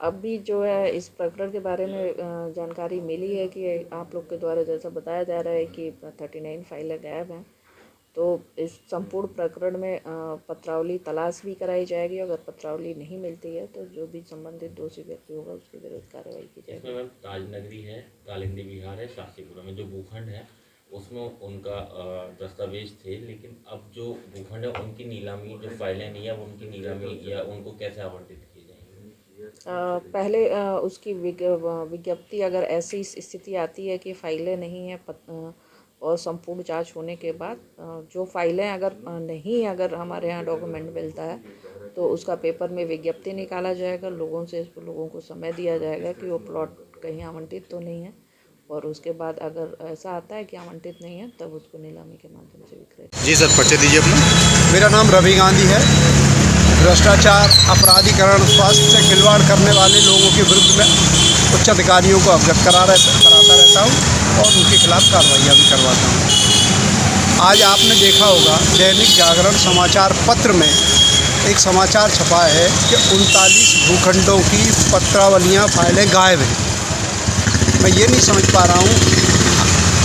अभी जो है इस प्रकरण के बारे में जानकारी मिली है कि आप लोग के द्वारा जैसा बताया जा रहा है कि 39 फाइलें गायब हैं। तो इस संपूर्ण प्रकरण में पत्रावली तलाश भी कराई जाएगी। अगर पत्रावली नहीं मिलती है तो जो भी संबंधित दोषी व्यक्ति होगा उसके विरुद्ध कार्रवाई की जाएगी। इसमें मैम ताजनगरी है, कालिंदी विहार है, शास्त्रीपुरा में जो भूखंड है उसमें उनका दस्तावेज थे, लेकिन अब जो भूखंड है उनकी नीलामी, जो फाइलें नहीं है उनकी नीलामी या उनको कैसे आवंटित किए जाएंगे? पहले उसकी विज्ञप्ति, अगर ऐसी स्थिति आती है कि फाइलें नहीं हैं और संपूर्ण जांच होने के बाद जो फाइलें अगर हमारे यहाँ डॉक्यूमेंट मिलता है तो उसका पेपर में विज्ञप्ति निकाला जाएगा। लोगों को समय दिया जाएगा कि वो प्लॉट कहीं आवंटित तो नहीं है, और उसके बाद अगर ऐसा आता है कि आवंटित नहीं है तब उसको नीलामी के माध्यम से विक्रय। जी सर, परिचय दीजिए अपना। मेरा नाम रवि गांधी है। भ्रष्टाचार, अपराधीकरण, स्वास्थ्य से खिलवाड़ करने वाले लोगों के विरुद्ध में उच्च अधिकारियों को अवगत कराता रहता हूँ और उनके खिलाफ कार्रवाइयाँ भी करवाता हूँ। आज आपने देखा होगा दैनिक जागरण समाचार पत्र में एक समाचार छपा है कि 39 भूखंडों की पत्रावलियाँ फाइलें गायब हैं। मैं ये नहीं समझ पा रहा हूँ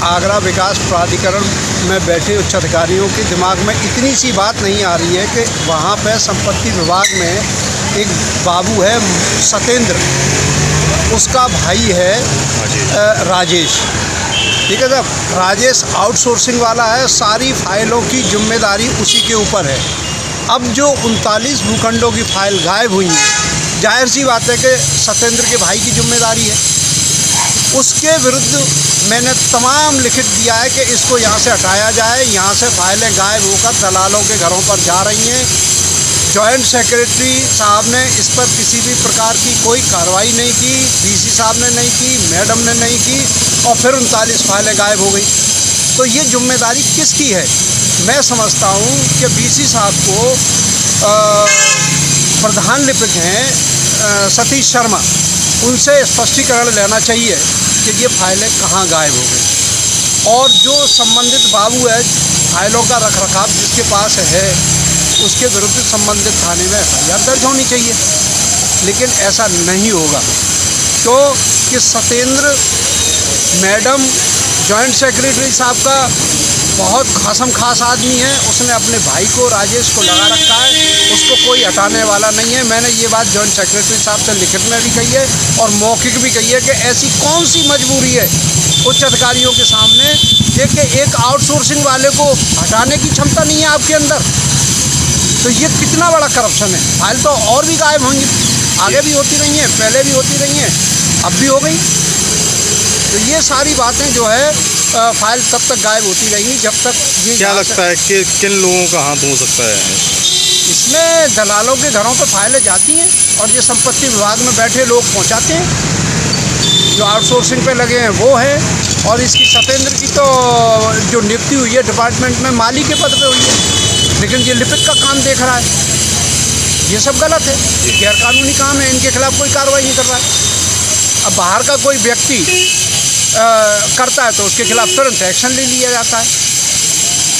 आगरा विकास प्राधिकरण में बैठे उच्च अधिकारियों के दिमाग में इतनी सी बात नहीं आ रही है कि वहाँ पे संपत्ति विभाग में एक बाबू है सतेंद्र, उसका भाई है राजेश। ठीक है साहब, राजेश आउटसोर्सिंग वाला है, सारी फाइलों की जिम्मेदारी उसी के ऊपर है। अब जो 39 भूखंडों की फाइल गायब हुई हैं, जाहिर सी बात है कि सतेंद्र के भाई की जिम्मेदारी है। उसके विरुद्ध मैंने तमाम लिखित दिया है कि इसको यहाँ से हटाया जाए। यहाँ से फाइलें गायब होकर दलालों के घरों पर जा रही हैं। जॉइंट सेक्रेटरी साहब ने इस पर किसी भी प्रकार की कोई कार्रवाई नहीं की, डीसी साहब ने नहीं की, मैडम ने नहीं की, और फिर 39 फाइलें गायब हो गई। तो ये जिम्मेदारी किसकी है? मैं समझता हूँ कि बीसी साहब को प्रधान लिपिक हैं सतीश शर्मा, उनसे स्पष्टीकरण लेना चाहिए कि ये फाइलें कहाँ गायब हो गई। और जो संबंधित बाबू है, फाइलों का रखरखाव जिसके पास है, उसके विरुद्ध संबंधित थाने में एफआईआर दर्ज होनी चाहिए। लेकिन ऐसा नहीं होगा क्योंकि सतेंद्र मैडम जॉइंट सेक्रेटरी साहब का बहुत खासम खास आदमी है। उसने अपने भाई को, राजेश को लगा रखा है, उसको कोई हटाने वाला नहीं है। मैंने ये बात जॉइंट सेक्रेटरी साहब से लिखित में भी कही है और मौखिक भी कही है कि ऐसी कौन सी मजबूरी है उच्च अधिकारियों के सामने एक आउटसोर्सिंग वाले को हटाने की क्षमता नहीं है आपके अंदर। तो ये कितना बड़ा करप्शन है। फाइल तो और भी गायब होंगी, आगे भी होती रही हैं, पहले भी होती रही हैं, अब भी हो गई। तो ये सारी बातें जो है फाइल तब तक गायब होती रहेंगी जब तक ये। क्या लगता है कि किन लोगों का हाथ हो सकता है इसमें? दलालों के घरों पर फाइलें जाती हैं और ये संपत्ति विभाग में बैठे लोग पहुंचाते हैं। जो आउटसोर्सिंग पे लगे हैं वो है। और इसकी सतेंद्र की तो जो नियुक्ति हुई है डिपार्टमेंट में, माली के पद पे हुई है, लेकिन ये लिपिक का काम देख रहा है। ये सब गलत है, ये गैरकानूनी काम है, इनके खिलाफ कोई कार्रवाई नहीं कर रहा है। अब बाहर का कोई व्यक्ति करता है तो उसके खिलाफ तुरंत एक्शन ले लिया जाता है।